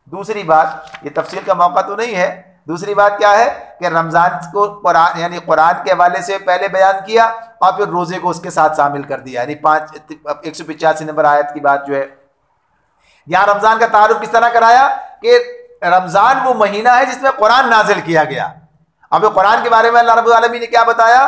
दूसरी बात, ये तफसील का मौका तो नहीं है, दूसरी बात क्या है कि रमज़ान को कुरान यानी कुरान के हवाले से पहले बयान किया और फिर रोज़े को उसके साथ शामिल कर दिया, यानी 185 नंबर आयत की बात जो है। यहाँ रमज़ान का तारुफ किस तरह कराया कि रमज़ान वो महीना है जिसमें कुरान नाजिल किया गया। अब कुरान के बारे में अल्लाह रब्बुल आलमीन ने क्या बताया,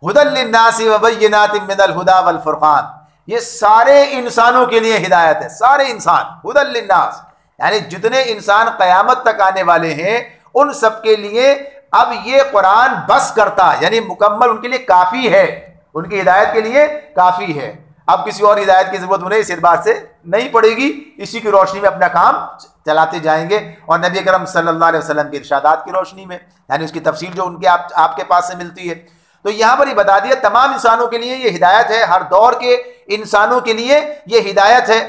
हुदल लिन्नासि व बय्यिनातिन मिनल हुदा वल फुरकान, ये सारे इंसानों के लिए हिदायत है, सारे इंसान, हुदल लिन्नास यानी जितने इंसान क़यामत तक आने वाले हैं उन सब के लिए अब ये कुरान बस करता, यानी मुकम्मल उनके लिए काफ़ी है, उनकी हिदायत के लिए काफ़ी है। अब किसी और हिदायत की ज़रूरत उन्हें इस एतबार से नहीं पड़ेगी, इसी की रोशनी में अपना काम चलाते जाएंगे और नबी करम सल्लल्लाहु अलैहि वसल्लम के इरशादात की रोशनी में, यानी उसकी तफसील जो उनके आपके पास से मिलती है। तो यहाँ पर ही बता दिया तमाम इंसानों के लिए ये हिदायत है, हर दौर के इंसानों के लिए ये हिदायत है।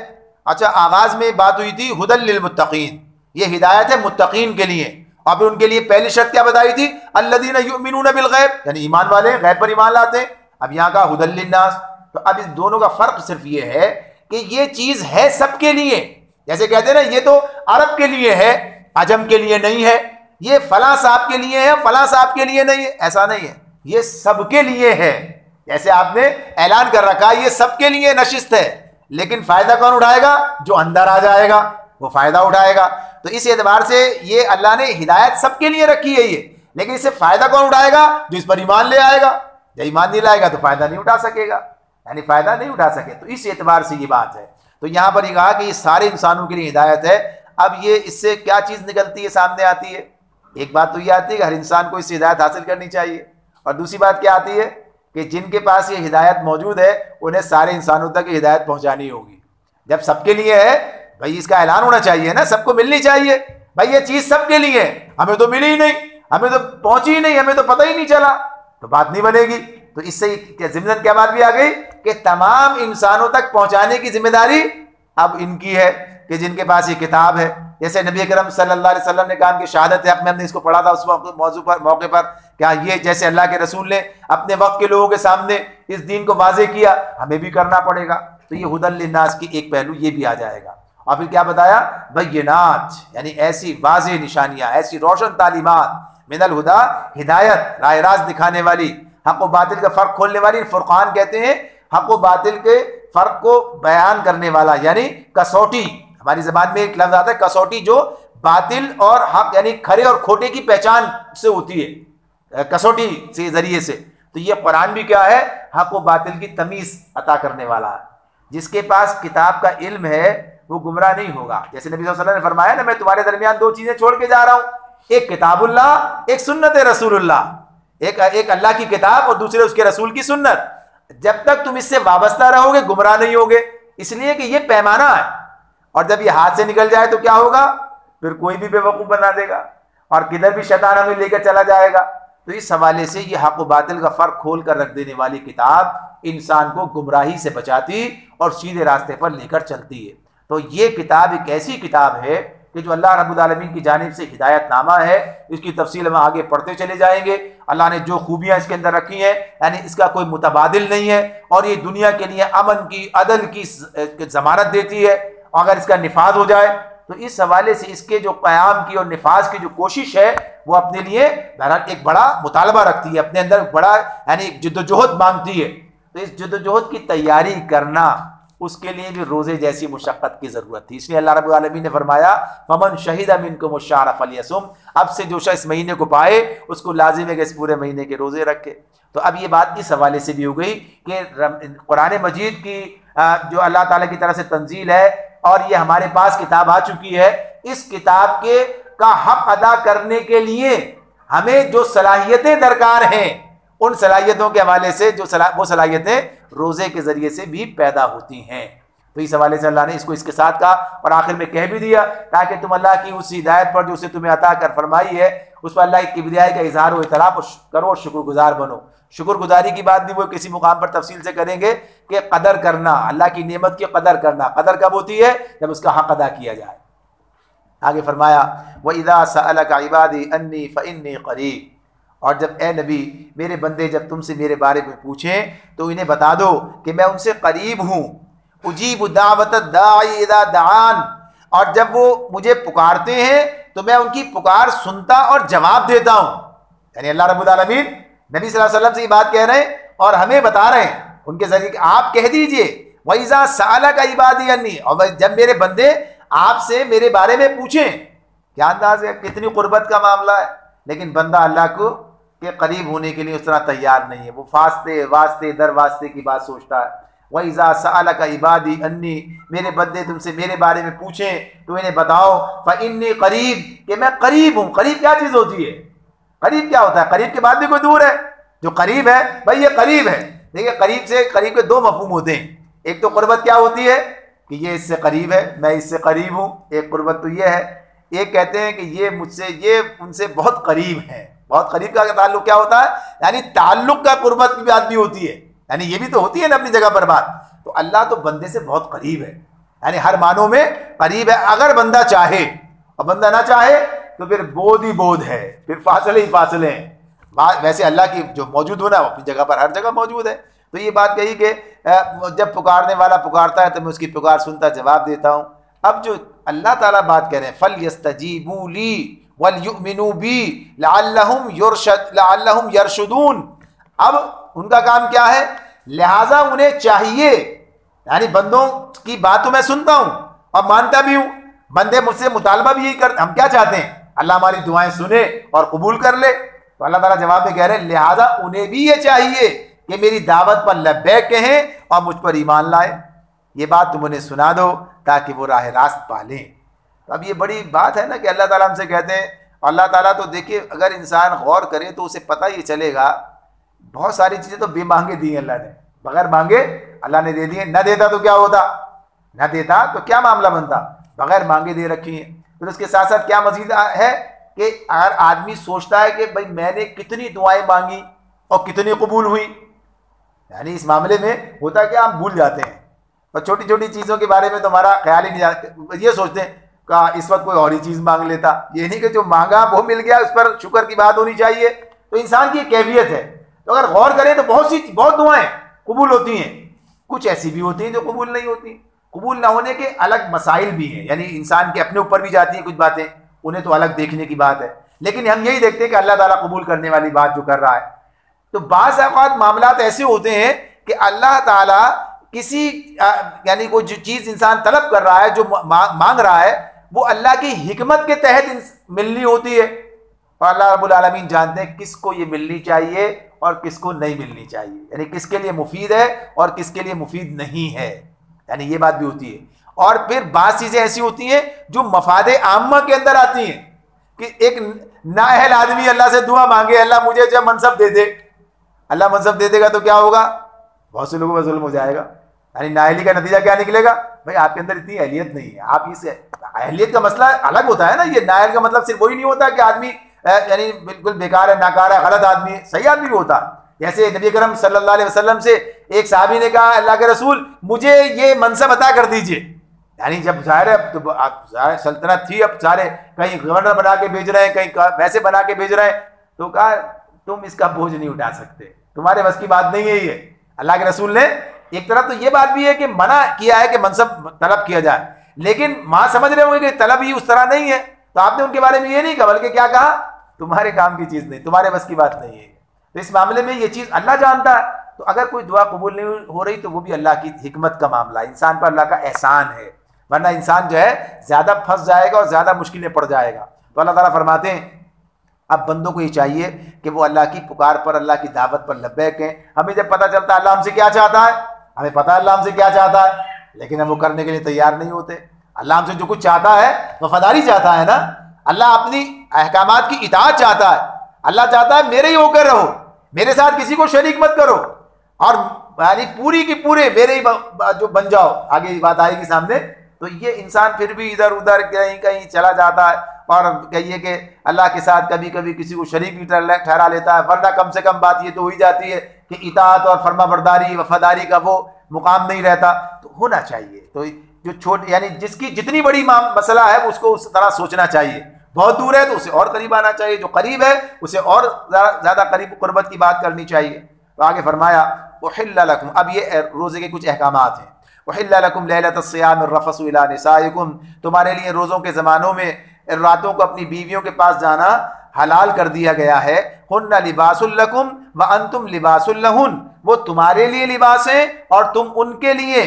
अच्छा, आगाज़ में बात हुई थी हुदल लिल मुत्तकीन, ये हिदायत है मुत्तकीन के लिए। और फिर उनके लिए पहली शर्त क्या बताई थी, अल्लज़ीना युमिनूना बिल गैब, यानी ईमान वाले गैब पर ईमान लाते हैं। अब यहाँ का हुदल लिन्नास, तो अब इस दोनों का फ़र्क सिर्फ ये है कि ये चीज़ है सबके लिए। जैसे कहते हैं ना, ये तो अरब के लिए है, अजम के लिए नहीं है, ये फलां साहब के लिए है, फलां साहब के लिए नहीं है, ऐसा नहीं है, ये सबके लिए है। जैसे आपने ऐलान कर रखा है ये सबके लिए नशिस्त है, लेकिन फ़ायदा कौन उठाएगा, जो अंदर आ जाएगा वो फ़ायदा उठाएगा। तो इस एतबार से ये अल्लाह ने हिदायत सबके लिए रखी है ये, लेकिन इससे फ़ायदा कौन उठाएगा, जो इस पर ईमान ले आएगा। जब ईमान नहीं लाएगा तो फ़ायदा नहीं उठा सकेगा, यानी फ़ायदा नहीं उठा सके। तो इस एतबार से ये बात है। तो यहाँ पर ये कहा कि ये सारे इंसानों के लिए हिदायत है। अब ये इससे क्या चीज़ निकलती है, सामने आती है, एक बात तो ये आती है कि हर इंसान को इससे हिदायत हासिल करनी चाहिए, और दूसरी बात क्या आती है कि जिनके पास ये हिदायत मौजूद है उन्हें सारे इंसानों तक ये हिदायत पहुँचानी होगी। जब सबके लिए है भाई, इसका ऐलान होना चाहिए ना, सबको मिलनी चाहिए। भाई ये चीज़ सबके लिए है, हमें तो मिली ही नहीं, हमें तो पहुँची ही नहीं, हमें तो पता ही नहीं चला, तो बात नहीं बनेगी। तो इससे ज़िम्मन क्या बात भी आ गई कि तमाम इंसानों तक पहुंचाने की जिम्मेदारी अब इनकी है कि जिनके पास ये किताब है। जैसे नबी करम सल्लल्लाहु अलैहि वसल्लम ने कहा कि शहादत हक़ में हमने इसको पढ़ा था उस मौके पर, क्या ये जैसे अल्लाह के रसूल ने अपने वक्त के लोगों के सामने इस दीन को वाज़े किया, हमें भी करना पड़ेगा। तो ये हुदल लिन्नास की एक पहलू ये भी आ जाएगा। और फिर क्या बताया, बय्यिनात यानी ऐसी वाज़े निशानियाँ, ऐसी रोशन तालीमात, मिनल हुदा हिदायत, राह रास्त दिखाने वाली, हक़ व बातिल का फ़र्क खोलने वाली। फुरक़ान कहते हैं हक़ व बातिल के फ़र्क को बयान करने वाला, यानी कसौटी। हमारी ज़बान में एक लफ्ज़ आता है कसौटी, जो बातिल और हक़ यानी खरे और खोटे की पहचान से होती है, कसौटी से ज़रिए से। तो ये कुरान भी क्या है, हक़ व बातिल की तमीज़ अता करने वाला है। जिसके पास किताब का इल्म है वो गुमराह नहीं होगा। जैसे नबी सल्लल्लाहु अलैहि वसल्लम ने फरमाया ना, मैं तुम्हारे दरमियान दो चीज़ें छोड़ के जा रहा हूँ, एक किताबुल्लाह, एक सुन्नत रसूलुल्लाह। एक अल्लाह की किताब और दूसरे उसके रसूल की सुन्नत। जब तक तुम इससे वाबस्ता रहोगे गुमराह नहीं होगे, इसलिए कि ये पैमाना है, और जब ये हाथ से निकल जाए तो क्या होगा, फिर कोई भी बेवकूफ़ बना देगा और किधर भी शैतान हमें लेकर चला जाएगा। तो इस हवाले से ये हक़ व बातिल का फ़र्क खोल कर रख देने वाली किताब इंसान को गुमराही से बचाती और सीधे रास्ते पर लेकर चलती है। तो ये किताब एक ऐसी किताब है कि जो अल्लाह रब्बुल आलमीन की जानिब से हिदायतनामा है। इसकी तफसील हम आगे पढ़ते चले जाएंगे। अल्लाह ने जो खूबियाँ इसके अंदर रखी हैं, यानी इसका कोई मुतबादिल नहीं है, और ये दुनिया के लिए अमन की, अदल की ज़मानत देती है। अगर इसका निफाज हो जाए तो इस हवाले से इसके जो क़याम की और निफाज की जो कोशिश है वो अपने लिए बहरहाल एक बड़ा मुतालबा रखती है, अपने अंदर बड़ा यानी जद्दोजहद मांगती है। तो इस जद्दोजहद की तैयारी करना, उसके लिए भी रोज़े जैसी मुशक्क़त की ज़रूरत थी। इसलिए अल्लाह रब्बुल आलमीन ने फरमाया, फमन शहीदा मिनकुम अश-शहरा फलयसुम, अब से जो शख्स इस महीने को पाए उसको लाजिम है कि इस पूरे महीने के रोज़े रखे। तो अब ये बात इस हवाले से भी हो गई कि कुरान मजीद की जो अल्लाह ताला की तरफ से तंजील है और ये हमारे पास किताब आ चुकी है, इस किताब के का हक़ अदा करने के लिए हमें जो सलाहियतें दरकार हैं, उन सलाहियतों के हवाले से वो सलाहियतें रोज़े के ज़रिए से भी पैदा होती हैं। तो इस हवाले से अल्लाह ने इसको इसके साथ कहा और आखिर में कह भी दिया, ताकि तुम अल्लाह की उस हिदायत पर जो उसे तुम्हें अता कर फरमाई है उस पर अल्लाह की किबरियाई का इजहार व इतराफ़ करो, शुक्रगुजार बनो। शुक्रगुजारी की बात भी वो किसी मुकाम पर तफसील से करेंगे कि कदर करना, अल्लाह की नेमत की कदर करना, कदर कब होती है, जब उसका हक़ अदा किया जाए। आगे फरमाया, व इज़ा सअलका इबादी अन्नी फ़इन्नी क़रीब, और जब ए नबी मेरे बंदे जब तुमसे मेरे बारे में पूछें तो इन्हें बता दो कि मैं उनसे करीब हूँ। उजीबु दावत दाई इज़ा दआन, और जब वो मुझे पुकारते हैं तो मैं उनकी पुकार सुनता और जवाब देता हूं। यानी अल्लाह रब्बुल आलमीन नबी सल्लल्लाहु अलैहि वसल्लम से ये बात कह रहे हैं और हमें बता रहे हैं उनके जरिए कि आप कह दीजिए वइज़ा सअलका इबादी अन्नी, और जब मेरे बंदे आपसे मेरे बारे में पूछें। क्या अंदाज है, कितनी कुर्बत का मामला है। लेकिन बंदा अल्लाह को के करीब होने के लिए उस तरह तैयार नहीं है। वो फास्ते वास्ते दर वास्ते की बात सोचता है। वइज़ा सअलका इबादी अन्नी, मेरे बंदे तुमसे मेरे बारे में पूछें तो इन्हें बताओ फ़इन्नी करीब, कि मैं करीब हूँ। करीब क्या चीज़ होती है? करीब क्या होता है? करीब के बाद भी कोई दूर है। जो करीब है भाई ये करीब है। देखिए करीब से करीब के दो मफहूम होते हैं। एक तो कुर्बत क्या होती है कि ये इससे करीब है, मैं इससे करीब हूँ, एक कुर्बत तो ये है। एक कहते हैं कि ये मुझसे, ये उनसे बहुत करीब है। बहुत करीब का ताल्लुक क्या होता है? यानी ताल्लुक का कुर्बत की बात भी होती है, यानी ये भी तो होती है ना अपनी जगह पर बात। तो अल्लाह तो बंदे से बहुत करीब है, यानी हर मानों में करीब है। अगर बंदा चाहे, और बंदा ना चाहे तो फिर बोध ही बोध है, फिर फासले ही फासले हैं। वैसे अल्लाह की जो मौजूद होना वो अपनी जगह पर हर जगह मौजूद है। तो ये बात कही कि जब पुकारने वाला पुकारता है तो मैं उसकी पुकार सुनता जवाब देता हूँ। अब जो अल्लाह ताला बात कह रहे हैं, फल यस्तजीबू ली वल युमिनू बी लअल्लहुम यरशुदून, अब उनका काम क्या है? लिहाजा उन्हें चाहिए, यानी बंदों की बात तो मैं सुनता हूँ और मानता भी हूँ। बंदे मुझसे मुतालबा भी यही करते, हम क्या चाहते हैं? अल्लाह हमारी दुआएं सुने और कबूल कर ले। तो अल्लाह ताला जवाब में कह रहे हैं लिहाजा उन्हें भी ये चाहिए कि मेरी दावत पर लब्बैक कहें और मुझ पर ईमान लाए। ये बात तुम उन्हें सुना दो ताकि वो राह रास्त पालें। तो अब ये बड़ी बात है ना कि अल्लाह ताला हमसे कहते हैं। अल्लाह ताला तो देखिए अगर इंसान गौर करे तो उसे पता ही चलेगा, बहुत सारी चीज़ें तो बेमांगे दी अल्लाह ने, बगैर मांगे अल्लाह ने दे दिए। न देता तो क्या होता? न देता तो क्या मामला बनता? बगैर मांगे दे रखी है। फिर उसके साथ साथ क्या मजीद है कि अगर आदमी सोचता है कि भाई मैंने कितनी दुआएं मांगी और कितनी कबूल हुई, यानी इस मामले में होता है कि हम भूल जाते हैं और छोटी छोटी चीज़ों के बारे में तो हमारा ख्याल ही नहीं जाता। ये सोचते हैं कि इस वक्त कोई और ही चीज़ मांग लेता। ये नहीं कि जो मांगा वो मिल गया, उस पर शुक्र की बात होनी चाहिए। तो इंसान की कैफियत है। तो अगर गौर करें तो बहुत दुआएं कबूल होती हैं, कुछ ऐसी भी होती हैं जो कबूल नहीं होती। कबूल ना होने के अलग मसाइल भी हैं, यानी इंसान के अपने ऊपर भी जाती हैं कुछ बातें, उन्हें तो अलग देखने की बात है। लेकिन हम यही देखते हैं कि अल्लाह ताला कबूल करने वाली बात जो कर रहा है। तो बाज़ औक़ात मामलात ऐसे होते हैं कि अल्लाह ताला किसी यानी कोई जो चीज़ इंसान तलब कर रहा है, जो मांग रहा है, वो अल्लाह की हिकमत के तहत मिलनी होती है। और अल्लाह रब्बुल आलमीन जानते हैं किसको ये मिलनी चाहिए और किसको नहीं मिलनी चाहिए, यानी किसके लिए मुफीद है और किसके लिए मुफीद नहीं है, यानी ये बात भी होती है। और फिर बात चीज़ें ऐसी होती हैं जो मफाद आम्मा के अंदर आती हैं कि एक नाअहल आदमी अल्लाह से दुआ मांगे, अल्लाह मुझे जब मनसब दे दे। अल्लाह मनसब दे देगा तो क्या होगा? बहुत से लोगों पर जुल्म हो जाएगा। यानी नाअहली का नतीजा क्या निकलेगा? भाई आपके अंदर इतनी अहलियत नहीं है। आप इस अहलियत का मसला अलग होता है ना। ये नाअहल का मतलब सिर्फ वही नहीं होता कि आदमी यानी बिल्कुल बेकार है, नाकार है, गलत आदमी है, सही आदमी भी होता है। जैसे नबी करम सल्लल्लाहु अलैहि वसल्लम से एक साहबी ने कहा अल्लाह के रसूल मुझे ये मनसब अता कर दीजिए। यानी जब ज़ाहिर है तो सल्तनत थी, अब सारे कहीं गवर्नर बना के भेज रहे हैं, कहीं वैसे बना के भेज रहे हैं। तो कहा तुम इसका बोझ नहीं उठा सकते, तुम्हारे बस की बात नहीं है ये। अल्लाह के रसूल ने एक तरफ तो ये बात भी है कि मना किया है कि मनसब तलब किया जाए, लेकिन माँ समझ रहे होंगे कि तलब ही उस तरह नहीं है। तो आपने उनके बारे में ये नहीं कहा, बल्कि क्या कहा? तुम्हारे काम की चीज़ नहीं, तुम्हारे बस की बात नहीं है। तो इस मामले में ये चीज़ अल्लाह जानता है। तो अगर कोई दुआ कबूल नहीं हो रही तो वो भी अल्लाह की हिकमत का मामला है, इंसान पर अल्लाह का एहसान है, वरना इंसान जो है ज़्यादा फंस जाएगा और ज़्यादा मुश्किलें पड़ जाएगा। तो अल्लाह ताला फरमाते हैं अब बंदों को ये चाहिए कि वो अल्लाह की पुकार पर, अल्लाह की दावत पर लब्बैक हैं। हमें जब पता चलता है अल्लाह हमसे क्या चाहता है, हमें पता है अल्लाह हमसे क्या चाहता है, लेकिन हम वो करने के लिए तैयार नहीं होते। अल्लाह हमसे जो कुछ चाहता है वफादारी चाहता है ना। अल्लाह अपनी अहकामात की इताअत चाहता है। अल्लाह चाहता है मेरे ही होकर रहो, मेरे साथ किसी को शरीक मत करो, और यानी पूरी की पूरे मेरे ही जो बन जाओ। आगे बात आएगी सामने। तो ये इंसान फिर भी इधर उधर कहीं कहीं चला जाता है और कहिए कि अल्लाह के साथ कभी कभी किसी को शरीक भी ठहरा लेता है, वरना कम से कम बात ये तो हो ही जाती है कि इताअत और फर्माबरदारी वफादारी का वो मुकाम नहीं रहता। तो होना चाहिए। तो जो छोटे यानी जिसकी जितनी बड़ी मसला है उसको उस तरह सोचना चाहिए। बहुत दूर है तो उसे और करीब आना चाहिए, जो करीब है उसे और ज़्यादा करीब कुर्बत की बात करनी चाहिए। तो आगे फरमाया उहिल्ल लकुम, अब ये रोज़े के कुछ अहकामात हैं। उहिल्ला लकुम लैलतस्सियाम अर्रफ़सु इला निसाइकुम, तुम्हारे लिए रोज़ों के ज़मानों में रातों को अपनी बीवियों के पास जाना हलाल कर दिया गया है। हुन्ना लिबासुल लकुम व अंतुम लिबासुल लहुन, वो तुम्हारे लिए लिबास है और तुम उनके लिए।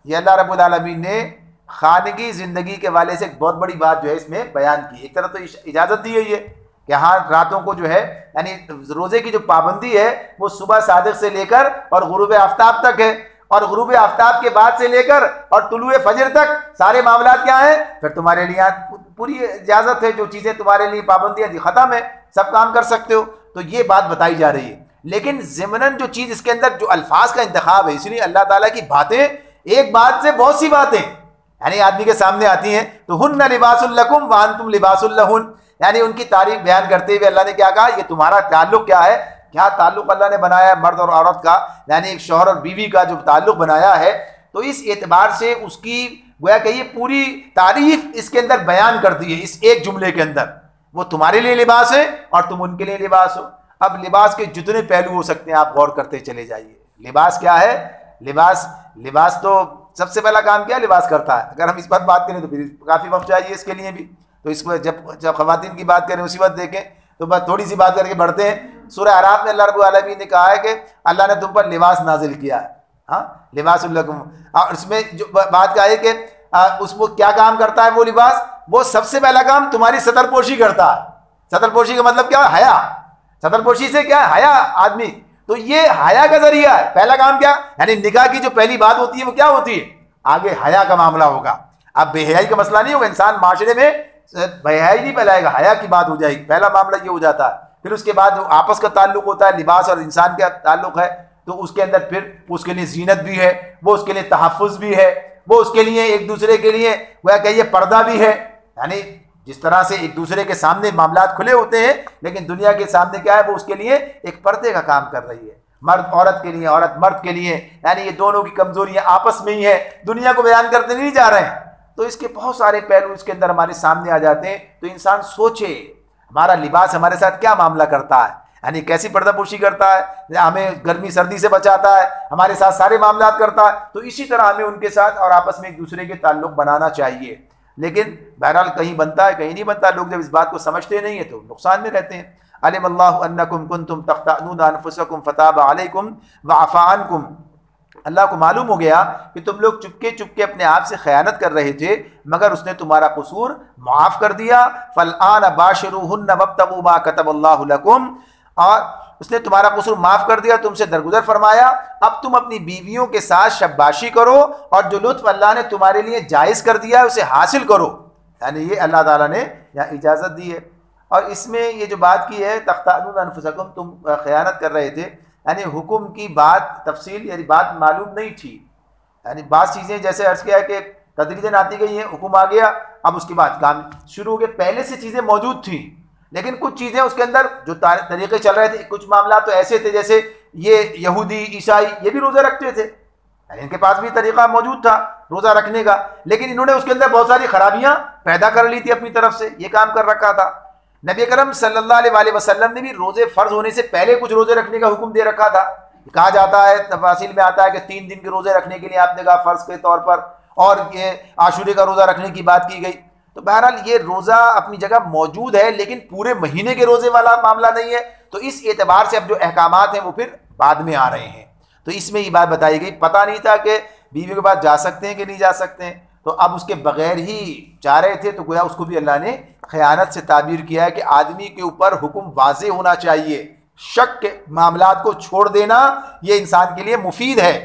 ये अल्लाह रब्बुल आलमीन ने खानगी ज़िंदगी के वाले से एक बहुत बड़ी बात जो है इसमें बयान की। एक तरह तो इजाज़त दी हुई है कि हाँ रातों को जो है यानी रोज़े की जो पाबंदी है वो सुबह सादिक से लेकर और गुरूब आफ्ताब तक है, और गुरूब आफ्ताब के बाद से लेकर और तुलुए फजर तक सारे मामलात क्या हैं, फिर तुम्हारे लिए पूरी इजाज़त है। जो चीज़ें तुम्हारे लिए पाबंदियाँ थी ख़त्म है, सब काम कर सकते हो। तो ये बात बताई जा रही है। लेकिन ज़िमनन जो चीज़ इसके अंदर जो अल्फाज का इंतखाब है, इसलिए अल्लाह ताला की बातें एक बात से बहुत सी बातें यानी आदमी के सामने आती हैं। तो हुन्ना लिबासुल लकुम व अंतुम लिबासुल लहुन, यानी उनकी तारीफ बयान करते हुए अल्लाह ने क्या कहा, ये तुम्हारा ताल्लुक क्या है, क्या ताल्लुक अल्लाह ने बनाया है मर्द और औरत का, यानी एक शौहर और बीवी का जो ताल्लुक बनाया है। तो इस एतबार से उसकी गोया कि ये पूरी तारीफ इसके अंदर बयान कर दी है इस एक जुमले के अंदर। वो तुम्हारे लिए लिबास है और तुम उनके लिए लिबास हो। अब लिबास के जितने पहलू हो सकते हैं आप गौर करते चले जाइए। लिबास क्या है, लिबास तो सबसे पहला काम क्या लिबास करता है, अगर हम इस पर बात करें तो फिर काफ़ी वक्त चाहिए इसके लिए भी। तो इसको जब ख़वातीन की बात करें उसी वक्त देखें, तो बस थोड़ी सी बात करके बढ़ते हैं। सूरह अराफ में अल्लाह रब्बुल आलमीन ने कहा है कि अल्लाह ने तुम पर लिबास नाजिल किया है, हाँ लिबासुल लकुम। और उसमें जो बात का है कि उसको क्या काम करता है वो लिबास, वो सबसे पहला काम तुम्हारी सतरपोशी करता है। सतरपोशी का मतलब क्या है, हया। सतरपोशी से क्या है, हया आदमी। तो ये हया का जरिया है। पहला काम क्या, यानी निकाह की जो पहली बात होती है वो क्या होती है, आगे हया का मामला होगा। अब बेहयाई का मसला नहीं होगा, इंसान माशरे में बेहयाई नहीं फैलाएगा, हया की बात हो जाएगी। पहला मामला ये हो जाता है। फिर उसके बाद जो आपस का ताल्लुक होता है, लिबास और इंसान का ताल्लुक है, तो उसके अंदर फिर उसके लिए जीनत भी है, वो उसके लिए तहफ़्फ़ुज़ भी है, वो उसके लिए एक दूसरे के लिए वह कहिए पर्दा भी है। यानी जिस तरह से एक दूसरे के सामने मामलात खुले होते हैं, लेकिन दुनिया के सामने क्या है, वो उसके लिए एक पर्दे का काम कर रही है। मर्द औरत के लिए, औरत मर्द के लिए, यानी ये दोनों की कमजोरियां आपस में ही है, दुनिया को बयान करते नहीं जा रहे हैं। तो इसके बहुत सारे पहलू इसके अंदर हमारे सामने आ जाते हैं। तो इंसान सोचे हमारा लिबास हमारे साथ क्या मामला करता है, यानी कैसी पर्दापोशी करता है, हमें गर्मी सर्दी से बचाता है, हमारे साथ सारे मामलात करता है। तो इसी तरह हमें उनके साथ और आपस में एक दूसरे के ताल्लुक बनाना चाहिए। लेकिन बहरहाल कहीं बनता है कहीं नहीं बनता। लोग जब इस बात को समझते नहीं है तो नुकसान में रहते हैं। अलिमल्लाहु अन्नकुम कुंतुम तख्तानूना अनफुसकुम फताबा अलैकुम व अफ़ा अन्कुम, अल्लाह को मालूम हो गया कि तुम लोग चुपके चुपके अपने आप से खयानत कर रहे थे, मगर उसने तुम्हारा कसूर माफ़ कर दिया। फ़लआन बाशिरूहुन्ना वब्तगू मा कतबल्लाहु लकुम, और उसने तुम्हारा कसूर माफ़ कर दिया, तुमसे दरगुजर फरमाया। अब तुम अपनी बीवियों के साथ शब्बाशी करो और जो लुत्फ़ अल्लाह ने तुम्हारे लिए जायज़ कर दिया है उसे हासिल करो। यानी ये अल्लाह ताला ने यहाँ इजाज़त दी है। और इसमें ये जो बात की है तख्तानूना अनफुसकुम, तुम खयानत कर रहे थे, यानी हुक्म की बात तफसील यानी बात मालूम नहीं थी। यानी बात चीज़ें जैसे अर्ज़ किया है कि तदरीजन आती गई हैं, हुक्म आ गया, अब उसके बाद काम शुरू हो गए। पहले से चीज़ें मौजूद थी, लेकिन कुछ चीज़ें उसके अंदर जो तरीक़े चल रहे थे, कुछ मामला तो ऐसे थे जैसे ये यहूदी ईसाई ये भी रोज़ा रखते थे, इनके पास भी तरीक़ा मौजूद था रोज़ा रखने का, लेकिन इन्होंने उसके अंदर बहुत सारी खराबियाँ पैदा कर ली थी अपनी तरफ से, ये काम कर रखा था। नबी करम सल्लल्लाहु अलैहि वसल्लम ने भी रोज़े फ़र्ज होने से पहले कुछ रोज़े रखने का हुक्म दे रखा था। कहा जाता है तफासिल में आता है कि 3 दिन के रोज़े रखने के लिए आपने कहा फ़र्ज के तौर पर, और ये आशूरे का रोज़ा रखने की बात की गई। तो बहरहाल ये रोज़ा अपनी जगह मौजूद है, लेकिन पूरे महीने के रोज़े वाला मामला नहीं है। तो इस एतबार से अब जो अहकामात हैं वो फिर बाद में आ रहे हैं। तो इसमें ये बात बताई गई, पता नहीं था कि बीवी के पास जा सकते हैं कि नहीं जा सकते हैं, तो अब उसके बगैर ही जा रहे थे, तो गोया उसको भी अल्लाह ने खयानत से ताबीर किया है कि आदमी के ऊपर हुक्म वाज़े होना चाहिए। शक के मामलात को छोड़ देना ये इंसान के लिए मुफीद है।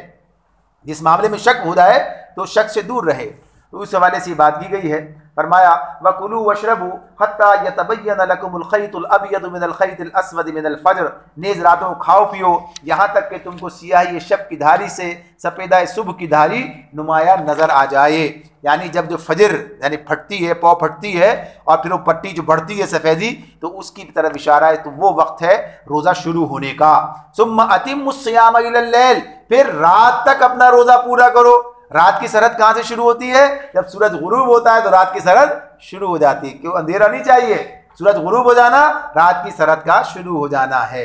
जिस मामले में शक हो जाए तो शक से दूर रहे। तो उस हवाले से बात की गई है। फरमाया वकुलू वशरबू हत्ता यतबय्यन लकुमुल खैतुल अबयदु मिनल खैतिल अस्वद मिनल फज्र, नेज़ रातों खाओ पियो यहाँ तक कि तुमको सियाही शब की धारी से सफ़ेदा सुबह की धारी नुमाया नज़र आ जाए। यानी जब जो फजर यानी फटती है, पौ फटती है और फिर वो पट्टी जो बढ़ती है सफ़ेदी, तो उसकी तरफ इशारा है, तो वो वक्त है रोज़ा शुरू होने का। सुम्मा अतिम्मुस सियाम इलल लैल, फिर रात तक अपना रोज़ा पूरा करो। रात की सरहद कहाँ से शुरू होती है, जब सूरज गुरूब होता है तो रात की सरहद शुरू हो जाती है। क्यों, अंधेरा नहीं चाहिए, सूरज गुरूब हो जाना रात की सरहद का शुरू हो जाना है।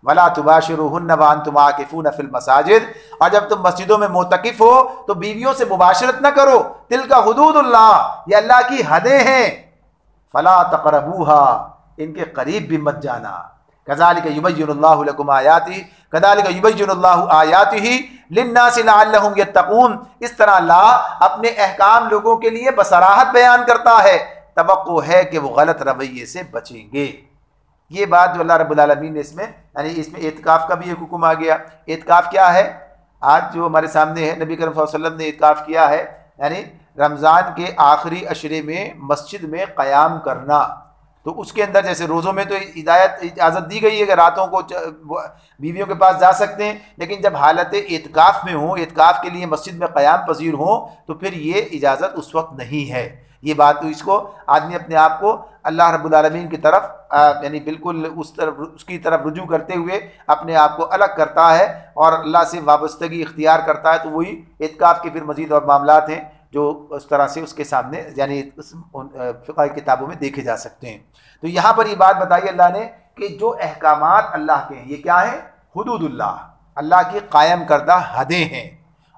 वला तुबाशिरुहुन्ना व अंतुम आकिफून फिल मसाजिद, और जब तुम मस्जिदों में मोतकिफ हो तो बीवियों से मुबाशरत न करो। तिलका हुदूदुल्लाह, ये अल्लाह की हदें हैं। फला तक़रबूहा, इनके करीब भी मत जाना। कज़ालिक युबय्यिनुल्लाहु लकुम आयातिही कज़ालिक युबय्यिनुल्लाहु आयातिही लिन्नासि लअल्लहुम यत्तक़ून, इस तरह अल्लाह अपने अहकाम लोगों के लिए बसराहत बयान करता है, तवक्को है कि वो गलत रवैये से बचेंगे। ये बात जो अल्लाह रब्बुल आलमीन ने इसमें, यानी इसमें एतकाफ़ का भी एक हुक्म आ गया। एतकाफ़ क्या है? आज जो हमारे सामने है, नबी करीम सल्लल्लाहु अलैहि वसल्लम ने एतकाफ़ किया है, यानी रमज़ान के आखिरी अशरे में मस्जिद में क़याम करना। तो उसके अंदर जैसे रोज़ों में तो इजाज़त दी गई है कि रातों को बीवियों के पास जा सकते हैं, लेकिन जब हालत एतकाफ़ में हो, एतकाफ़ के लिए मस्जिद में क़याम पज़ीर हो, तो फिर ये इजाज़त उस वक्त नहीं है। ये बात, तो इसको आदमी अपने आप को अल्लाह रब्बुल आलमीन की तरफ यानी बिल्कुल उसकी तरफ रुजू करते हुए अपने आप को अलग करता है और अल्लाह से वाबस्तगी इख्तियार करता है। तो वही एतकाफ़ के फिर मज़ीद और मामलात हैं जो उस तरह से उसके सामने यानी फ़िक़ह किताबों में देखे जा सकते हैं। तो यहाँ पर ये बात बताई अल्लाह ने कि जो अहकामात अल्लाह के हैं, ये क्या है? हुदूदुल्लाह, अल्लाह की कायम करदा हदें हैं।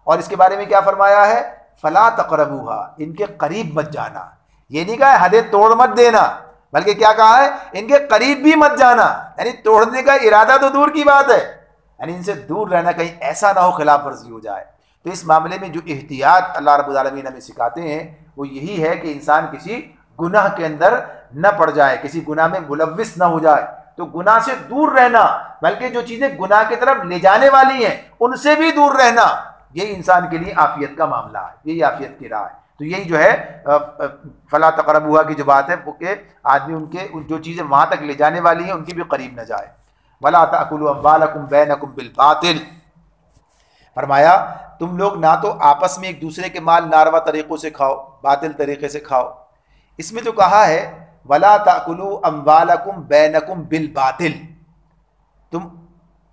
और इसके बारे में क्या फरमाया है? फला तक़रबूहा, इनके करीब मत जाना। ये नहीं कहा है हदें तोड़ मत देना, बल्कि क्या कहा है? इनके करीब भी मत जाना। यानी तोड़ने का इरादा तो दूर की बात है, यानी इनसे दूर रहना, कहीं ऐसा ना हो खिलाफ वर्जी हो जाए। तो इस मामले में जो एहतियात अल्लाह रब्बुल आलमीन हमें सिखाते हैं वो यही है कि इंसान किसी गुनाह के अंदर न पड़ जाए, किसी गुनाह में मुलव्विस न हो जाए। तो गुनाह से दूर रहना, बल्कि जो चीज़ें गुनाह की तरफ ले जाने वाली हैं उनसे भी दूर रहना, यही इंसान के लिए आफियत का मामला है, यही आफियत की राह है। तो यही जो है फला तक़रबूहा की जो बात है वो कि आदमी उनके जो चीज़ें वहाँ तक ले जाने वाली हैं उनके भी करीब न जाए। वला ताकुलू अम्वालकुम बैनकुम बिल बातिल, फरमाया तुम लोग ना तो आपस में एक दूसरे के माल नारवा तरीक़ों से खाओ, बातिल तरीक़े से खाओ। इसमें जो कहा है वला ताकुलू अम्वालकुम बैनकुम बिल बातिल, तुम,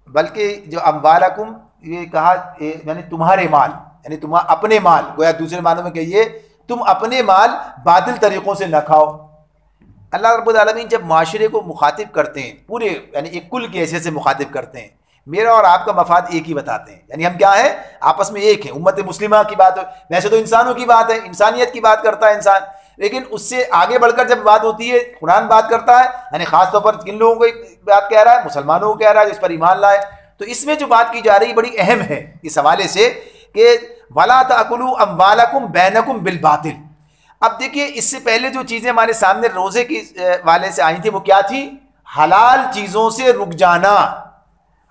बल्कि जो अम्वालकुम ये कहा यानी तुम्हारे माल, यानी तुम अपने माल, गोया दूसरे मानों में कहिए तुम अपने माल बातिल तरीक़ों से न खाओ। अल्लाह रब्बुल आलमीन जब माशरे को मुखातिब करते हैं, पूरे यानी एक कुल की हैसियत से मुखातिब करते हैं, मेरा और आपका मफाद एक ही बताते हैं, यानी हम क्या है? आपस में एक है। उम्मत मुस्लिमा की बात, वैसे तो इंसानों की बात है, इंसानियत की बात करता है इंसान, लेकिन उससे आगे बढ़कर जब बात होती है, कुरान बात करता है, यानी खासतौर पर किन लोगों को बात कह रहा है? मुसलमानों को कह रहा है जिस पर ईमान लाए। तो इसमें जो बात की जा रही बड़ी अहम है इस हवाले से कि वला ताकुलू अम्वालकुम बैनकुम बिल बातिल। अब देखिए, इससे पहले जो चीज़ें हमारे सामने रोज़े की वाले से आई थी वो क्या थी? हलाल चीज़ों से रुक जाना,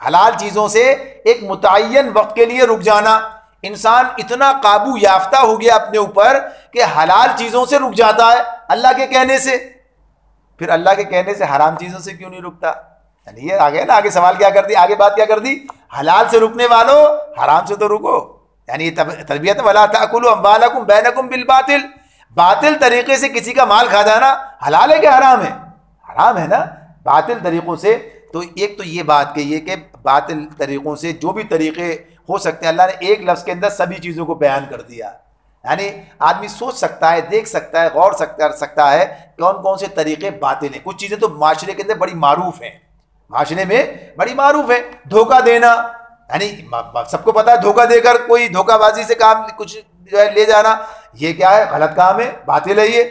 हलाल चीज़ों से एक मुतय्यन वक्त के लिए रुक जाना। इंसान इतना काबू याफ्ता हो गया अपने ऊपर कि हलाल चीज़ों से रुक जाता है अल्लाह के कहने से, फिर अल्लाह के कहने से हराम चीज़ों से क्यों नहीं रुकता? यानी ये आ गया ना, आगे सवाल क्या कर दी, आगे बात क्या कर दी? हलाल से रुकने वालों हराम से तो रुको। यानी तरबियत वला ताकुलू अम्वालकुम बैनकुम बिल बातिल, बातिल तरीके से किसी का माल खा जाना हलाल है कि हराम है? हराम है ना, बातिल तरीक़ों से। तो एक तो ये बात कही है कि बातिल तरीक़ों से जो भी तरीक़े हो सकते हैं, अल्लाह ने एक लफ्ज़ के अंदर सभी चीज़ों को बयान कर दिया। यानी आदमी सोच सकता है, देख सकता है, गौर कर सकता है कौन कौन से तरीक़े बातिल हैं। कुछ चीज़ें तो माशरे के अंदर बड़ी मारूफ हैं, माशरे में बड़ी मारूफ है। धोखा देना, यानी सबको पता है धोखा देकर कोई धोखाबाजी से काम कुछ जो है ले जाना, ये क्या है? गलत काम है, बातिल है। ये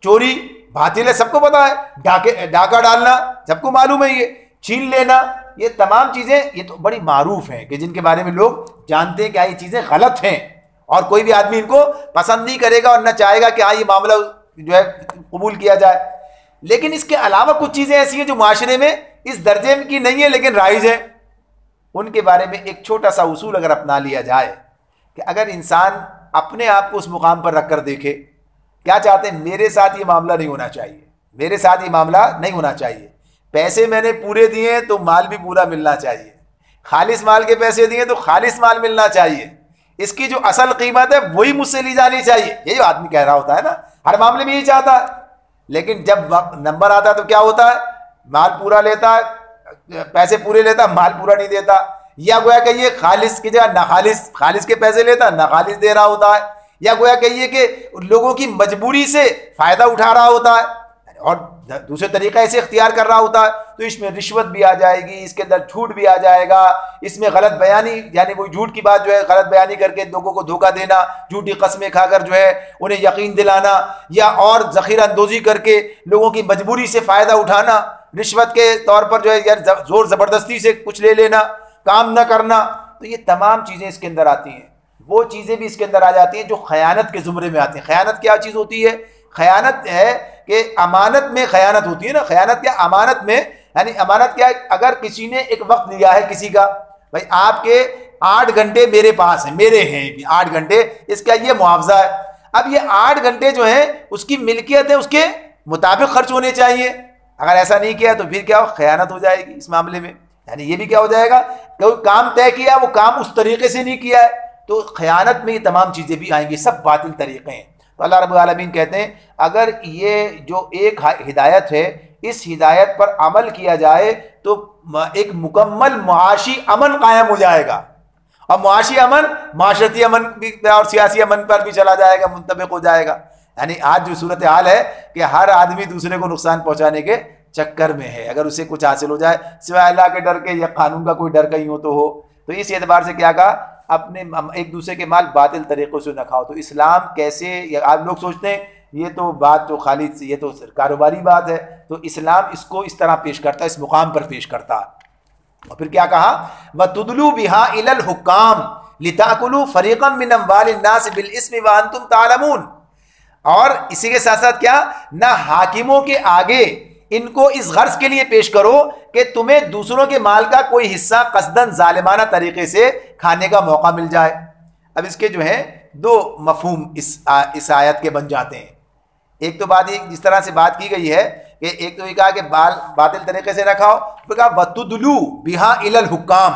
चोरी बातिल है, सबको पता है। डाका डालना सबको मालूम है। ये छीन लेना, ये तमाम चीज़ें ये तो बड़ी मारूफ हैं कि जिनके बारे में लोग जानते हैं कि ये चीज़ें गलत हैं और कोई भी आदमी इनको पसंद नहीं करेगा और न चाहेगा कि हाँ ये मामला जो है कबूल किया जाए। लेकिन इसके अलावा कुछ चीज़ें ऐसी हैं जो माशरे में इस दर्जे की नहीं है लेकिन राइज है। उनके बारे में एक छोटा सा उसूल अगर अपना लिया जाए कि अगर इंसान अपने आप को उस मुकाम पर रख कर देखे, क्या चाहते हैं? मेरे साथ ये मामला नहीं होना चाहिए, मेरे साथ ये मामला नहीं होना चाहिए। पैसे मैंने पूरे दिए हैं तो माल भी पूरा मिलना चाहिए, खालिस माल के पैसे दिए तो खालिस माल मिलना चाहिए, इसकी जो असल कीमत है वही मुझसे ली जानी चाहिए। यही आदमी कह रहा होता है ना, हर मामले में यही चाहता है। लेकिन जब नंबर आता है तो क्या होता है? माल पूरा लेता है, पैसे पूरे लेता, माल पूरा नहीं देता, या गोया कहिए खालिस की जगह नाखालिस, खालिस के पैसे लेता नाखालिस दे रहा होता है, या गोया कहिए कि लोगों की मजबूरी से फायदा उठा रहा होता है। और दूसरे तरीका ऐसे इख्तियार कर रहा होता है तो इसमें रिश्वत भी आ जाएगी, इसके अंदर झूठ भी आ जाएगा, इसमें गलत बयानी यानी वो झूठ की बात जो है गलत बयानी करके लोगों को धोखा देना, झूठी कस्में खाकर जो है उन्हें यकीन दिलाना, या और ज़ख़ीरा अंदोज़ी करके लोगों की मजबूरी से फ़ायदा उठाना, रिश्वत के तौर पर जो है यार ज़ोर ज़बरदस्ती से कुछ ले लेना, काम न करना। तो ये तमाम चीज़ें इसके अंदर आती हैं। वो चीज़ें भी इसके अंदर आ जाती हैं जो खयानत के ज़ुमरे में आती हैं। खयानत क्या चीज़ होती है? खयानत है कि अमानत में खयानत होती है ना। खयानत क्या? अमानत में, यानी अमानत क्या है? अगर किसी ने एक वक्त लिया है किसी का, भाई आपके 8 घंटे मेरे पास है, मेरे हैं 8 घंटे, इसका ये मुआवजा है। अब ये 8 घंटे जो है उसकी मिल्कियत है, उसके मुताबिक खर्च होने चाहिए। अगर ऐसा नहीं किया तो फिर क्या हो? खयानत हो जाएगी इस मामले में। यानी ये भी क्या हो जाएगा? कोई काम तय किया, वो काम उस तरीके से नहीं किया है, तो खयानत में ये तमाम चीज़ें भी आएंगी। सब बातिल तरीक़े हैं। तो अल्लाह रब्बुल आलमीन कहते हैं अगर ये जो एक हिदायत है, इस हिदायत पर अमल किया जाए तो एक मुकम्मल मुआशी अमन कायम हो जाएगा। और मुआशी अमन माशरती अमन भी और सियासी अमन पर भी चला जाएगा, मुंतबिक हो जाएगा। यानी आज जो सूरत हाल है कि हर आदमी दूसरे को नुकसान पहुँचाने के चक्कर में है। अगर उसे कुछ हासिल हो जाए सिवाय अल्लाह के डर के या कानून का कोई डर कहीं हो तो हो। तो इस एतबार से क्या कहा? अपने एक दूसरे के माल बातिल तरीक़ों से न खाओ। तो इस्लाम कैसे, आप लोग सोचते हैं ये तो बात तो खाली ये तो कारोबारी बात है, तो इस्लाम इसको इस तरह पेश करता है, इस मुकाम पर पेश करता है। और फिर क्या कहा? वतुदलू बिहा इलल हुक्काम लिताकुलू फरीक़म मिन अम्वालिन नास बिल इस्मि व अंतुम तालमून। और इसी के साथ साथ क्या? ना हाकिमों के आगे इनको इस गर्ज के लिए पेश करो कि तुम्हें दूसरों के माल का कोई हिस्सा कसदन जालिमाना तरीके से खाने का मौका मिल जाए। अब इसके जो है 2 मफहूम इस आयत के बन जाते हैं। एक तो बात जिस तरह से बात की गई है कि एक तो ये कहा कि बातिल तरीके से ना खाओ, फिर कहा वतुदलू बिहा इलल हुक्काम,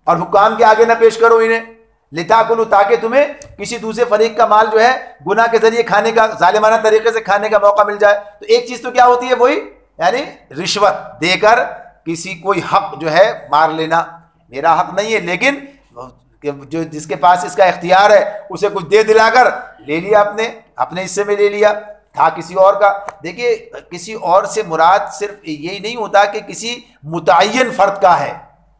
और हुक्काम के आगे ना पेश करो इन्हें, लिताकुलू, ताकि तुम्हें किसी दूसरे फरीक का माल जो है गुनाह के जरिए खाने का, जालिमाना तरीके से खाने का मौका मिल जाए। तो एक चीज़ तो क्या होती है? वही यानी रिश्वत देकर किसी कोई हक जो है मार लेना, मेरा हक नहीं है लेकिन जो जिसके पास इसका इख्तियार है उसे कुछ दे दिलाकर ले लिया, अपने हिस्से में ले लिया, था किसी और का। देखिए किसी और से मुराद सिर्फ यही नहीं होता कि किसी मुतय्यन फर्द का है।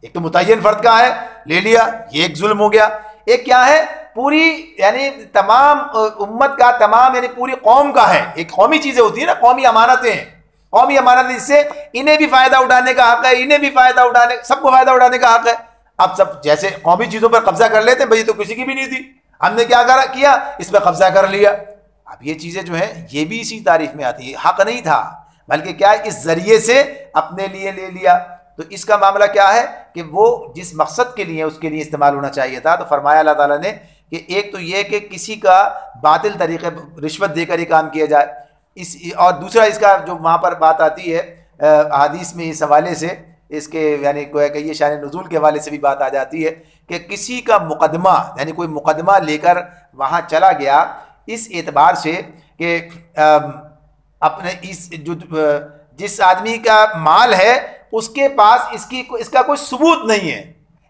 एक तो मुतय्यन फर्द का है, ले लिया, ये एक जुल्म हो गया। एक क्या है? पूरी यानी तमाम उम्मत का, तमाम यानी पूरी कौम का है। एक कौमी चीज़ें होती है ना, कौमी अमानतें हैं, कौमी अमानत, इससे इन्हें भी फायदा उठाने का हक है, इन्हें भी फायदा उठाने, सबको फायदा उठाने का हक है। अब सब जैसे कौमी चीज़ों पर कब्जा कर लेते हैं, भाई तो किसी की भी नहीं थी, हमने क्या किया, इस पर कब्जा कर लिया। अब ये चीज़ें जो है ये भी इसी तारीफ में आती है, हक नहीं था बल्कि क्या है, इस जरिए से अपने लिए ले लिया। तो इसका मामला क्या है कि वो जिस मकसद के लिए उसके लिए इस्तेमाल होना चाहिए था। तो फरमाया अल्लाह ताला ने कि एक तो ये कि किसी का बातिल तरीक़े रिश्वत देकर ही काम किया जाए, और दूसरा इसका जो वहाँ पर बात आती है हदीस में इस हवाले से, इसके यानी कोई कि ये शान नुज़ूल के हवाले से भी बात आ जाती है कि किसी का मुकदमा, यानी कोई मुकदमा लेकर वहाँ चला गया, इस एतबार से कि अपने जिस आदमी का माल है उसके पास इसका कोई सबूत नहीं है,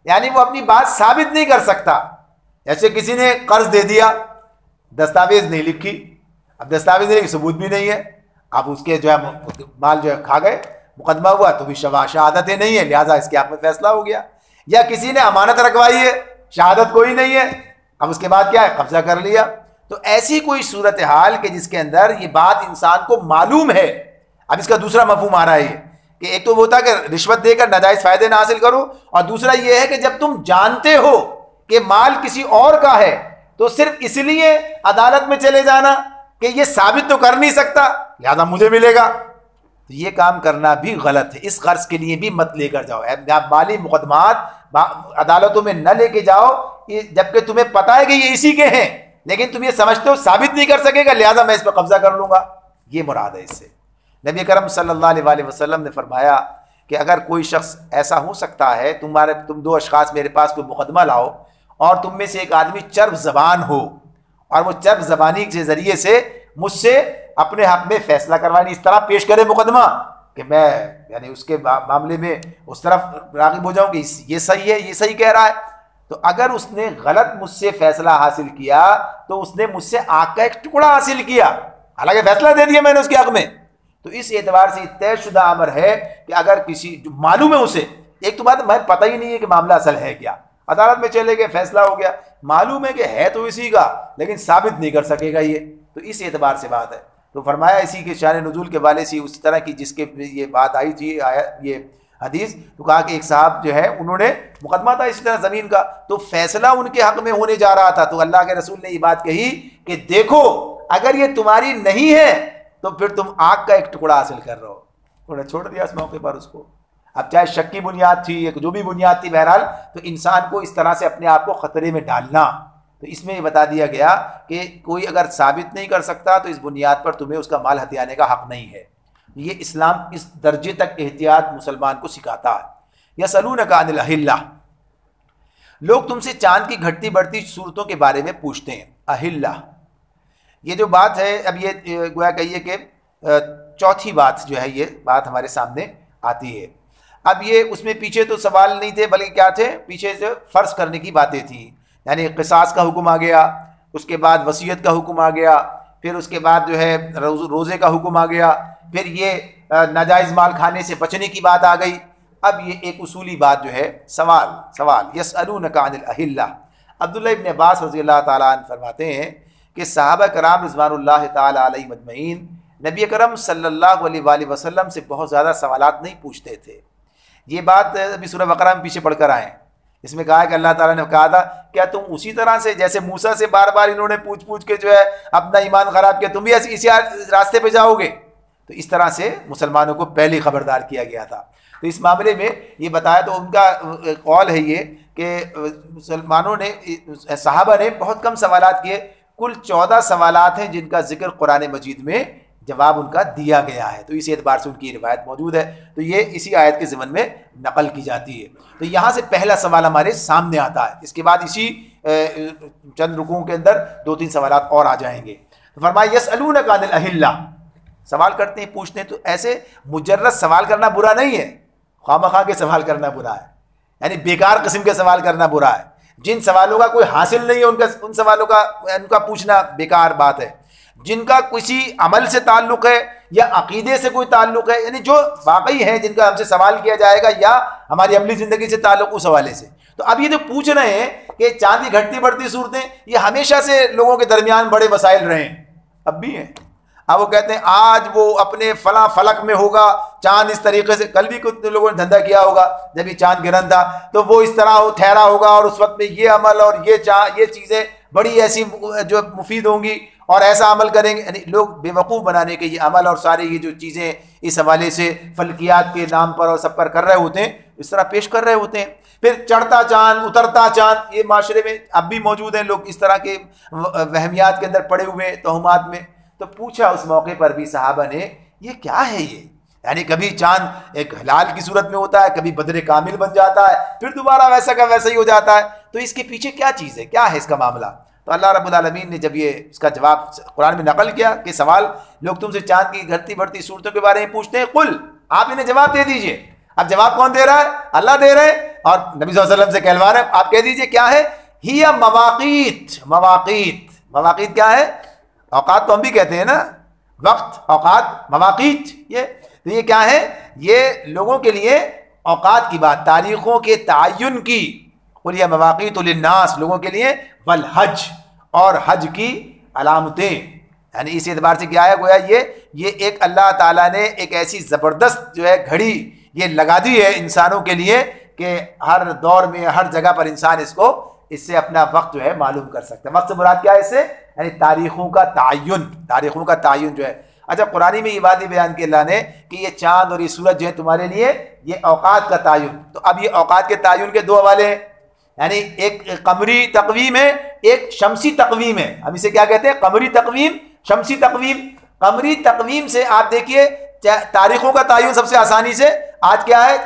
यानी वो अपनी बात साबित नहीं कर सकता। जैसे किसी ने कर्ज दे दिया, दस्तावेज नहीं लिखी, अब दस्तावेज नहीं, सबूत भी नहीं है, अब उसके जो है माल जो है खा गए, मुकदमा हुआ तो भी शहादतें नहीं है, लिहाजा इसके आप में फैसला हो गया। या किसी ने अमानत रखवाई है, शहादत कोई नहीं है, अब उसके बाद क्या है, कब्जा कर लिया। तो ऐसी कोई सूरत हाल के जिसके अंदर ये बात इंसान को मालूम है। अब इसका दूसरा मफहूम आ रहा है कि एक तो वो था कि रिश्वत देकर नाजायज फायदे ना हासिल करो, और दूसरा ये है कि जब तुम जानते हो कि माल किसी और का है तो सिर्फ इसलिए अदालत में चले जाना कि ये साबित तो कर नहीं सकता, लिहाजा मुझे मिलेगा, तो ये काम करना भी गलत है। इस कर्ज के लिए भी मत लेकर जाओ, आप माली मुकदमात अदालतों में न लेके जाओ, जबकि तुम्हें पता है कि ये इसी के हैं, लेकिन तुम ये समझते हो साबित नहीं कर सकेगा, लिहाजा मैं इस पर कब्जा कर लूंगा, ये मुराद है इससे। नबी करम सल्लल्लाहु अलैहि वसल्लम ने फरमाया कि अगर कोई शख्स, ऐसा हो सकता है तुम 2 अशखास मेरे पास कोई मुकदमा लाओ और तुम में से एक आदमी चर्ब ज़बान हो और वो चर्ब ज़बानी के ज़रिए से मुझसे अपने हक में फैसला करवाने इस तरह पेश करे मुकदमा कि मैं यानी उसके मामले में उस तरफ राग़िब हो जाऊँ कि ये सही है, ये सही कह रहा है। तो अगर उसने गलत मुझसे फैसला हासिल किया तो उसने मुझसे आग का एक टुकड़ा हासिल किया, हालांकि फैसला दे दिया मैंने उसके हक में, तो इस एतबार से तयशुदा अमर है कि अगर किसी जो मालूम है उसे, एक तो बात मैं पता ही नहीं है कि मामला असल है क्या, अदालत में चले गए फैसला हो गया, मालूम है कि है तो इसी का लेकिन साबित नहीं कर सकेगा ये, तो इस एतबार से बात है। तो फरमाया इसी के शान नुज़ूल के वाले से उस तरह की जिसके ये बात आई थी आया ये हदीस, तो कहा कि एक साहब जो है उन्होंने मुकदमा था इसी तरह ज़मीन का, तो फैसला उनके हक में होने जा रहा था, तो अल्लाह के रसूल ने ये बात कही कि देखो अगर ये तुम्हारी नहीं है तो फिर तुम आग का एक टुकड़ा हासिल कर रहे हो। उन्होंने छोड़ दिया इस मौके पर उसको। अब चाहे शक की बुनियाद थी या जो भी बुनियाद थी, बहरहाल तो इंसान को इस तरह से अपने आप को ख़तरे में डालना, तो इसमें ये बता दिया गया कि कोई अगर साबित नहीं कर सकता तो इस बुनियाद पर तुम्हें उसका माल हथियाने का हक नहीं है। ये इस्लाम इस दर्जे तक एहतियात मुसलमान को सिखाता है। यसअलूनका अनिल अहिल्ला, लोग तुमसे चांद की घटती बढ़ती सूरतों के बारे में पूछते हैं। अहिल्ला ये जो बात है, अब ये गोया कहिए कि चौथी बात जो है ये बात हमारे सामने आती है। अब ये उसमें पीछे तो सवाल नहीं थे बल्कि क्या थे, पीछे से फ़र्ज करने की बातें थी, यानी क़िसास का हुक्म आ गया, उसके बाद वसीयत का हुक्म आ गया, फिर उसके बाद जो है रोज़े का हुक्म आ गया, फिर ये नाजायज़ माल खाने से बचने की बात आ गई। अब ये एक उसूली बात जो है सवाल यसअलूनका अनिल अहिल्ला। अब्दुल्लाह इब्न अब्बास रज़ियल्लाहु ताला अन्हु फरमाते हैं कि सहाबा कराम रिज़वानुल्लाह ताला अलैहिम अजमईन नबी करम सल्लल्लाहु अलैहि वसल्लम से बहुत ज़्यादा सवालात नहीं पूछते थे। ये बात अभी सूरह बकरा में पीछे पढ़कर आए, इसमें कहा है कि अल्लाह ताला ने कहा था क्या तुम उसी तरह से जैसे मूसा से बार बार इन्होंने पूछ पूछ के जो है अपना ईमान ख़राब किया, तुम भी इसी रास्ते पे जाओगे। तो इस तरह से मुसलमानों को पहले ख़बरदार किया गया था। तो इस मामले में ये बताया, तो उनका कौल है ये कि मुसलमानों ने सहाबा ने बहुत कम सवालात किए, कुल 14 सवालात हैं जिनका जिक्र कुरान मजीद में जवाब उनका दिया गया है। तो इस एतबार से उनकी रिवायत मौजूद है, तो ये इसी आयत के ज़मन में नकल की जाती है। तो यहाँ से पहला सवाल हमारे सामने आता है, इसके बाद इसी चंद रुकुओं के अंदर 2-3 सवालात और आ जाएंगे। तो फरमाया यसअलूनका अनिल अहिल्ला, सवाल करते हैं पूछते हैं, तो ऐसे मुजर्रद सवाल करना बुरा नहीं है, खामखा के सवाल करना बुरा है, यानी बेकार किस्म के सवाल करना बुरा है। जिन सवालों का कोई हासिल नहीं है उन सवालों का उनका पूछना बेकार बात है। जिनका किसी अमल से ताल्लुक़ है या अकीदे से कोई ताल्लुक़ है, यानी जो वाकई है जिनका हमसे सवाल किया जाएगा या हमारी अमली ज़िंदगी से ताल्लुक़ उस हवाले से। तो अब ये जो पूछ रहे हैं कि चांद की घटती बढ़ती सूरतें, ये हमेशा से लोगों के दरमियान बड़े मसाइल रहे हैं, अब भी हैं। अब वो कहते हैं आज वो अपने फला फलक में होगा चांद इस तरीके से, कल भी कुछ लोगों ने धंधा किया होगा जब ये चांद गिरन था, तो वो इस तरह ठहरा होगा और उस वक्त में ये अमल और ये चीज़ें बड़ी ऐसी जो मुफीद होंगी और ऐसा अमल करेंगे। यानी लोग बेवकूफ़ बनाने के ये अमल और सारे ये जो चीज़ें इस हवाले से फल्कियात के नाम पर और सब पर कर रहे होते हैं, इस तरह पेश कर रहे होते हैं। फिर चढ़ता चांद उतरता चांद, ये माशरे में अब भी मौजूद हैं लोग इस तरह के वहमियात के अंदर पड़े हुए हैं, तोहमात में। तो पूछा उस मौके पर भी सहाबा ने ये क्या है ये, यानी कभी चांद एक हिलाल की सूरत में होता है, कभी बदरे कामिल बन जाता है, फिर दोबारा वैसा का वैसा ही हो जाता है, तो इसके पीछे क्या चीज़ है, क्या है इसका मामला। तो अल्लाह रब्बुल आलमीन ने जब ये इसका जवाब कुरान में नकल किया कि सवाल लोग तुमसे चांद की घटती बढ़ती सूरतों के बारे में पूछते हैं, कुल आप इन्हें जवाब दे दीजिए। अब जवाब कौन दे रहा है? अल्लाह दे रहे हैं और नबी सल्लल्लाहु अलैहि वसल्लम से कहलवा रहे हैं, आप कह दीजिए क्या है। हिया मवाक़ीत, मवाक़ीत क्या है? औकात तो हम भी कहते हैं ना, वक्त, औकात, मवाक़ीत, ये क्या है? ये लोगों के लिए औकात की बात, तारीख़ों के तयन की, कुल या मवाक़ीत लिन्नास, लोगों के लिए, वल हज, और हज की अलामतें। यानी इस एतबार से क्या है, गोया ये एक अल्लाह ताला ने एक ऐसी ज़बरदस्त जो है घड़ी ये लगा दी है इंसानों के लिए कि हर दौर में हर जगह पर इंसान इससे अपना वक्त जो है मालूम कर सकता है। वक्त से मुराद क्या है इससे? यानी तारीख़ों का तयन जो है। अच्छा, कुरानी में ये बात ही बयान की अल्लाह ने कि ये चाँद और ये सूरज जो है तुम्हारे लिए ये औकात का तयन। तो अब ये औकात के तयन के दो हवाले हैं, यानी एक कमरी तकवीम है, एक शमसी तकवीम है। हम इसे क्या कहते हैं? कमरी तकवीम, शमसी तकवीम। कमरी तकवीम से आप देखिए तारीखों का तयन सबसे आसानी से, आज क्या है,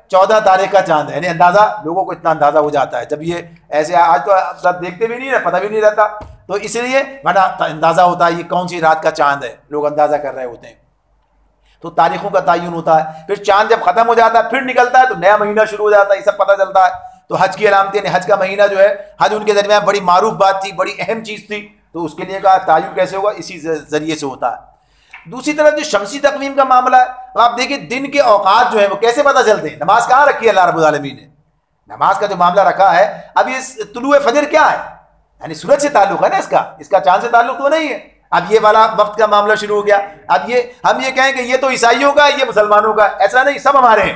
14 तारीख का चांद है, यानी अंदाज़ा, लोगों को इतना अंदाज़ा हो जाता है। जब ये ऐसे आज तो सब देखते भी नहीं है, पता भी नहीं रहता, तो इसलिए वरना अंदाज़ा होता है ये कौन सी रात का चांद है, लोग अंदाज़ा कर रहे होते हैं। तो तारीखों का तयन होता है। फिर चांद जब ख़त्म हो जाता है फिर निकलता है तो नया महीना शुरू हो जाता है, ये सब पता चलता है। तो हज की अलामतें, यानी हज का महीना जो है, हज उनके दरमियान बड़ी मारूफ बात थी, बड़ी अहम चीज़ थी, तो उसके लिए का तयन कैसे होगा? इसी ज़रिए से होता है। दूसरी तरफ जो शमसी तकवीम का मामला है, तो आप देखिए दिन के औकात जो है वो कैसे पता चलते हैं। नमाज कहाँ रखी है अल्लाह रब्बुल आलमीन ने, नमाज का जो मामला रखा है। अब ये तुलुए फजर क्या है, यानी सूरज से ताल्लुक है ना, इसका चांद से ताल्लुक तो नहीं है। अब ये वाला वक्त का मामला शुरू हो गया। अब ये हम ये कहें कि ये तो ईसाइयों का, ये मुसलमानों का, ऐसा नहीं, सब हमारे हैं।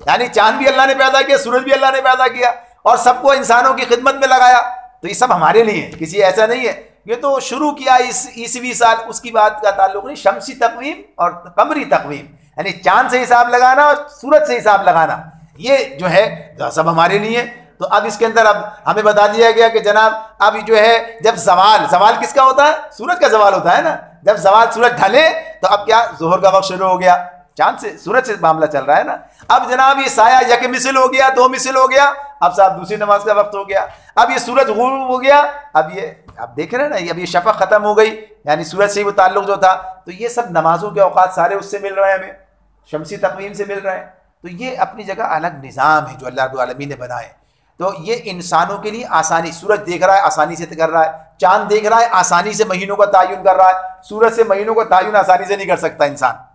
यानी चांद भी अल्लाह ने पैदा किया, सूरज भी अल्लाह ने पैदा किया और सबको इंसानों की खिदमत में लगाया, तो ये सब हमारे लिए है, किसी ऐसा नहीं है ये तो शुरू किया इस ईसवी साल, उसकी बात का ताल्लुक नहीं। शमसी तकवीम और कमरी तकवीम, यानी चांद से हिसाब लगाना और सूरज से हिसाब लगाना, ये जो है सब हमारे लिए। तो अब इसके अंदर अब हमें बता दिया गया कि जनाब अब जो है जब जवाल किसका होता है, सूरज का जवाल होता है ना। जब सूरज ढले तो अब क्या, जोहर का वक्त शुरू हो गया, चांद से सूरज से मामला चल रहा है ना। अब जनाब ये साया यक मिसल हो गया, 2 मिसल हो गया, अब साहब दूसरी नमाज का वक्त हो गया। अब ये सूरज गुरूब हो गया, अब ये आप देख रहे हैं ना, अब ये शफक खत्म हो गई, यानी सूरज से वो ताल्लुक जो था। तो ये सब नमाजों के औकात सारे उससे मिल रहे हैं, हमें शमसी तकवीम से मिल रहे हैं। तो ये अपनी जगह अलग निज़ाम है जो अल्लाह रब्बुल आलमीन ने बनाए। तो ये इंसानों के लिए आसानी, सूरज देख रहा है आसानी से कर रहा है, चांद देख रहा है आसानी से महीनों का तयन कर रहा है, सूरज से महीनों का तयन आसानी से नहीं कर सकता इंसान।